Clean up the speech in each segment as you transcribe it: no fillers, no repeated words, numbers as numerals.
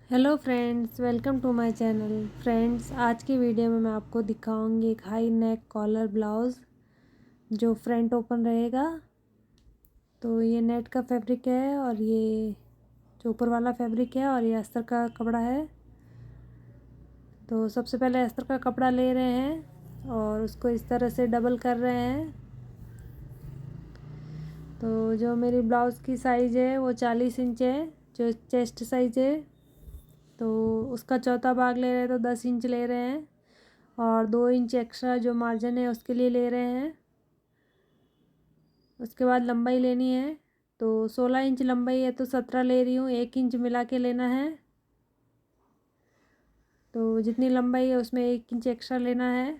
Hello friends, welcome to my channel. Friends, आज की video में मैं आपको दिखाऊंगी एक हाई नेक कॉलर ब्लाउज़ जो फ्रंट ओपन रहेगा। तो ये नेट का फैब्रिक है और ये जो ऊपर वाला फैब्रिक है और ये अस्तर का कपड़ा है। तो सबसे पहले अस्तर का कपड़ा ले रहे हैं और उसको इस तरह से डबल कर रहे हैं। तो जो मेरी ब्लाउज़ की साइज़ है वो 40 इंच है, जो चेस्ट साइज़ है। तो उसका चौथा भाग ले रहे हैं तो 10 इंच ले रहे हैं और 2 इंच एक्स्ट्रा जो मार्जिन है उसके लिए ले रहे हैं। उसके बाद लंबाई लेनी है, तो 16 इंच लंबाई है तो 17 ले रही हूँ, 1 इंच मिला के लेना है। तो जितनी लंबाई है उसमें 1 इंच एक्स्ट्रा लेना है।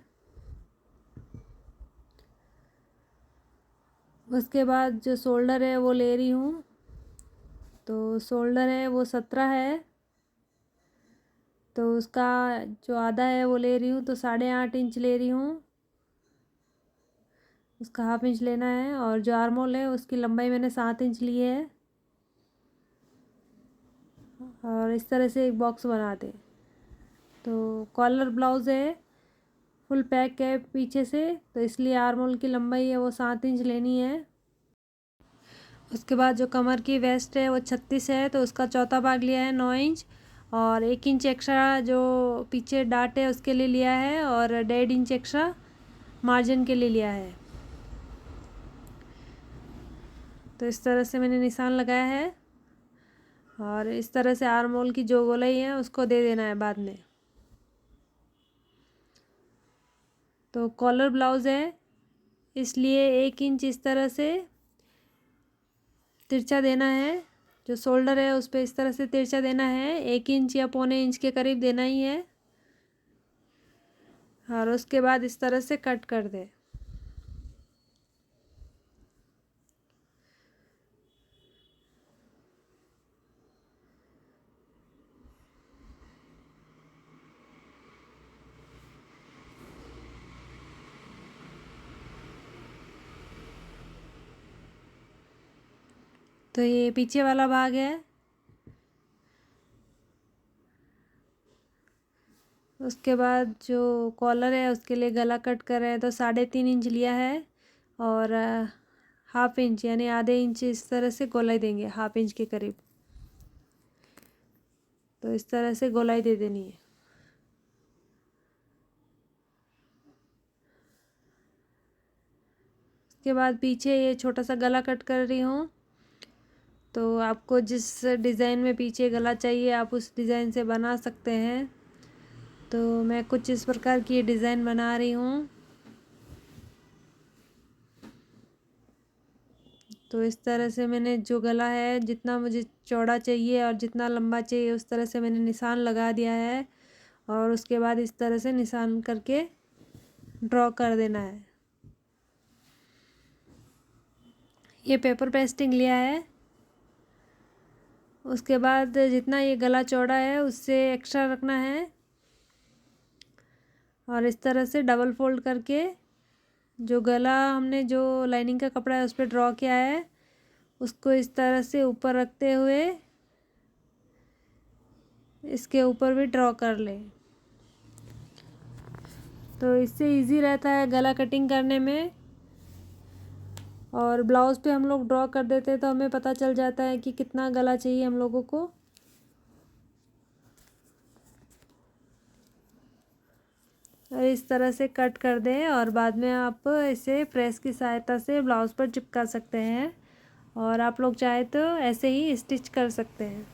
उसके बाद जो शोल्डर है वो ले रही हूँ, तो शोल्डर है वो 17 है। तो उसका जो आधा है वो ले रही हूँ, तो 8.5 इंच ले रही हूँ। उसका हाफ इंच लेना है और जो आर्मोल है उसकी लंबाई मैंने 7 इंच ली है। और इस तरह से एक बॉक्स बना दे। तो कॉलर ब्लाउज़ है, फुल पैक है पीछे से, तो इसलिए आर्मोल की लंबाई है वो 7 इंच लेनी है। उसके बाद जो कमर की वेस्ट है वो 36 है, तो उसका चौथा भाग लिया है 9 इंच और 1 इंच एक्स्ट्रा जो पीछे डाट है उसके लिए लिया है और 1.5 इंच एक्स्ट्रा मार्जिन के लिए लिया है। तो इस तरह से मैंने निशान लगाया है और इस तरह से आर्मोल की जो गोलाई है उसको दे देना है बाद में। तो कॉलर ब्लाउज़ है इसलिए 1 इंच इस तरह से तिरछा देना है। जो शोल्डर है उस पर इस तरह से तिरछा देना है, 1 इंच या पौने इंच के करीब देना ही है। और उसके बाद इस तरह से कट कर दे। तो ये पीछे वाला भाग है। उसके बाद जो कॉलर है उसके लिए गला कट कर रहे हैं, तो 3.5 इंच लिया है और हाफ इंच यानी आधे इंच इस तरह से गोलाई देंगे, हाफ इंच के करीब। तो इस तरह से गोलाई दे देनी है। उसके बाद पीछे ये छोटा सा गला कट कर रही हूँ। तो आपको जिस डिज़ाइन में पीछे गला चाहिए आप उस डिज़ाइन से बना सकते हैं। तो मैं कुछ इस प्रकार की डिज़ाइन बना रही हूँ। तो इस तरह से मैंने जो गला है जितना मुझे चौड़ा चाहिए और जितना लंबा चाहिए उस तरह से मैंने निशान लगा दिया है और उसके बाद इस तरह से निशान करके ड्रॉ कर देना है। ये पेपर पेस्टिंग लिया है। उसके बाद जितना ये गला चौड़ा है उससे एक्स्ट्रा रखना है और इस तरह से डबल फोल्ड करके जो गला हमने जो लाइनिंग का कपड़ा है उस पर ड्रॉ किया है उसको इस तरह से ऊपर रखते हुए इसके ऊपर भी ड्रॉ कर लें। तो इससे इजी रहता है गला कटिंग करने में। और ब्लाउज़ पे हम लोग ड्रॉ कर देते हैं तो हमें पता चल जाता है कि कितना गला चाहिए हम लोगों को। और इस तरह से कट कर दें और बाद में आप इसे प्रेस की सहायता से ब्लाउज़ पर चिपका सकते हैं और आप लोग चाहे तो ऐसे ही स्टिच कर सकते हैं।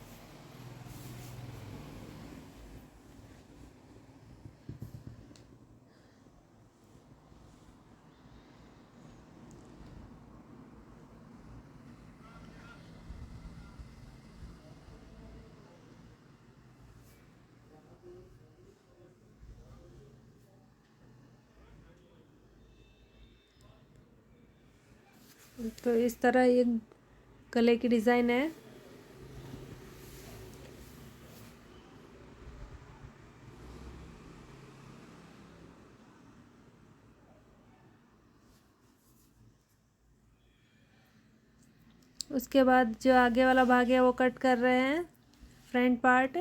तो इस तरह ये गले की डिज़ाइन है। उसके बाद जो आगे वाला भाग है वो कट कर रहे हैं, फ्रंट पार्ट।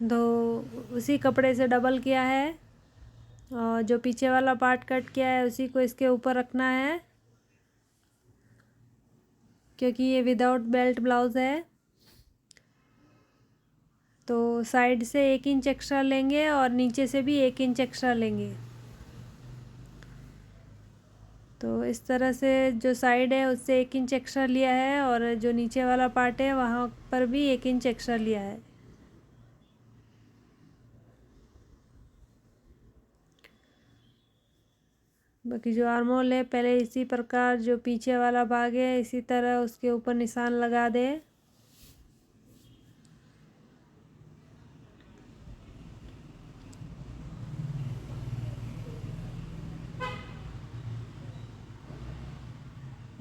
तो उसी कपड़े से डबल किया है और जो पीछे वाला पार्ट कट किया है उसी को इसके ऊपर रखना है, क्योंकि ये विदाउट बेल्ट ब्लाउज़ है। तो साइड से 1 इंच एक्स्ट्रा लेंगे और नीचे से भी 1 इंच एक्स्ट्रा लेंगे। तो इस तरह से जो साइड है उससे 1 इंच एक्स्ट्रा लिया है और जो नीचे वाला पार्ट है वहाँ पर भी 1 इंच एक्स्ट्रा लिया है। बाकी जो आर्म होल है पहले इसी प्रकार जो पीछे वाला भाग है इसी तरह उसके ऊपर निशान लगा दे।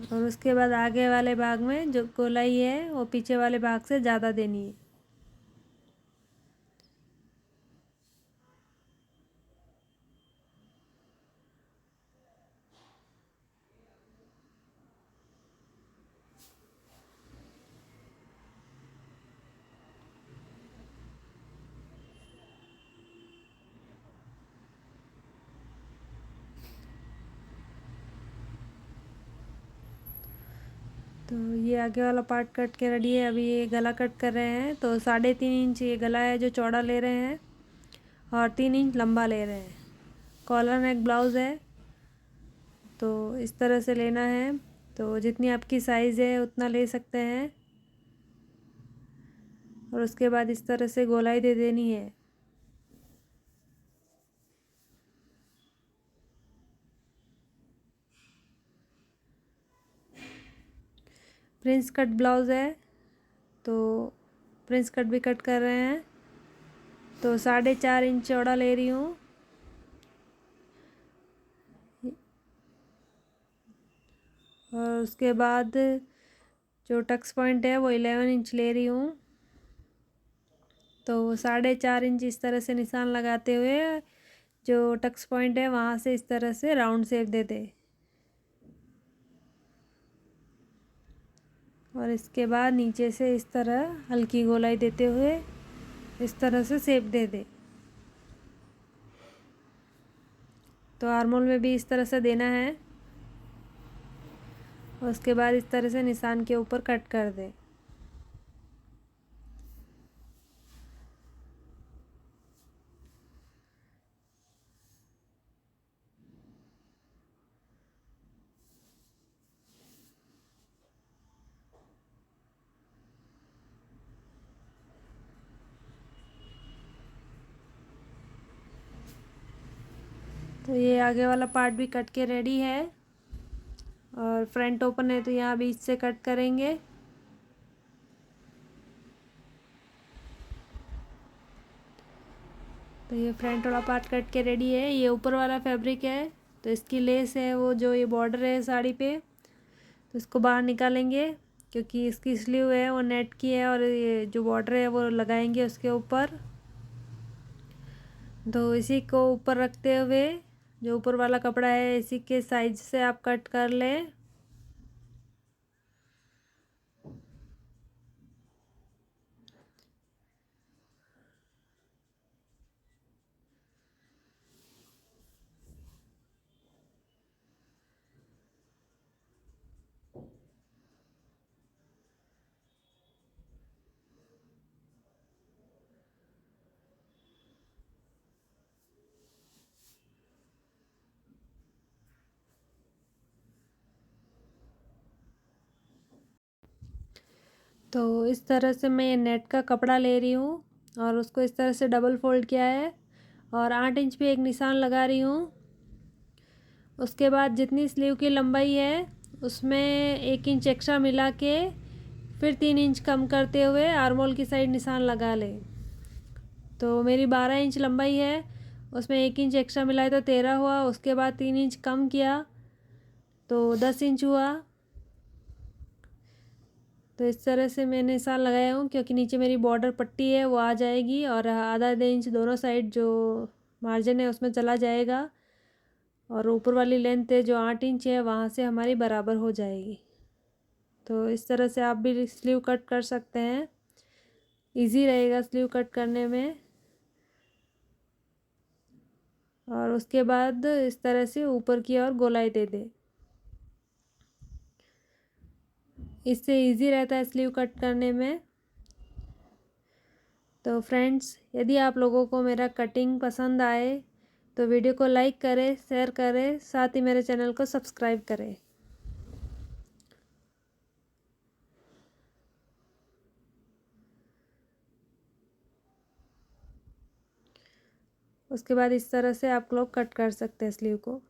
और उसके बाद आगे वाले भाग में जो गोलाई है वो पीछे वाले भाग से ज़्यादा देनी है। तो ये आगे वाला पार्ट कट के रेडी है। अभी ये गला कट कर रहे हैं। तो 3.5 इंच ये गला है जो चौड़ा ले रहे हैं और 3 इंच लंबा ले रहे हैं। कॉलर नेक ब्लाउज़ है तो इस तरह से लेना है। तो जितनी आपकी साइज़ है उतना ले सकते हैं और उसके बाद इस तरह से गोलाई दे देनी है। प्रिंस कट ब्लाउज़ है तो प्रिंस कट भी कट कर रहे हैं। तो 4.5 इंच चौड़ा ले रही हूँ और उसके बाद जो टक्स पॉइंट है वो 11 इंच ले रही हूँ। तो 4.5 इंच इस तरह से निशान लगाते हुए जो टक्स पॉइंट है वहाँ से इस तरह से राउंड शेप दे दे और इसके बाद नीचे से इस तरह हल्की गोलाई देते हुए इस तरह से शेप दे दे। तो आर्मोल में भी इस तरह से देना है और उसके बाद इस तरह से निशान के ऊपर कट कर दे। तो ये आगे वाला पार्ट भी कट के रेडी है और फ्रंट ओपन है तो यहाँ बीच से कट करेंगे। तो ये फ्रंट वाला पार्ट कट के रेडी है। ये ऊपर वाला फैब्रिक है तो इसकी लेस है वो जो ये बॉर्डर है साड़ी पे तो इसको बाहर निकालेंगे क्योंकि इसकी स्लीव है वो नेट की है और ये जो बॉर्डर है वो लगाएंगे उसके ऊपर। तो इसी को ऊपर रखते हुए जो ऊपर वाला कपड़ा है इसी के साइज से आप कट कर लें। तो इस तरह से मैं ये नेट का कपड़ा ले रही हूँ और उसको इस तरह से डबल फोल्ड किया है और 8 इंच पे एक निशान लगा रही हूँ। उसके बाद जितनी स्लीव की लंबाई है उसमें 1 इंच एक्स्ट्रा मिला के फिर 3 इंच कम करते हुए आर्मोल की साइड निशान लगा ले। तो मेरी 12 इंच लंबाई है उसमें 1 इंच एक्स्ट्रा मिलाए तो 13 हुआ। उसके बाद 3 इंच कम किया तो 10 इंच हुआ। तो इस तरह से मैंने निशान लगाया हूँ क्योंकि नीचे मेरी बॉर्डर पट्टी है वो आ जाएगी और आधा इंच दोनों साइड जो मार्जिन है उसमें चला जाएगा और ऊपर वाली लेंथ है जो 8 इंच है वहाँ से हमारी बराबर हो जाएगी। तो इस तरह से आप भी स्लीव कट कर सकते हैं, इजी रहेगा स्लीव कट करने में। और उसके बाद इस तरह से ऊपर की ओर गोलाई दे दे। इससे इजी रहता है स्लीव कट करने में। तो फ्रेंड्स, यदि आप लोगों को मेरा कटिंग पसंद आए तो वीडियो को लाइक करें, शेयर करें, साथ ही मेरे चैनल को सब्सक्राइब करें। उसके बाद इस तरह से आप लोग कट कर सकते हैं स्लीव को।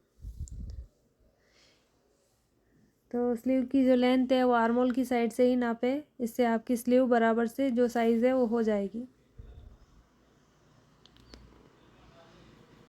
तो स्लीव की जो लेंथ है वो आर्म होल की साइड से ही नापे, इससे आपकी स्लीव बराबर से जो साइज़ है वो हो जाएगी।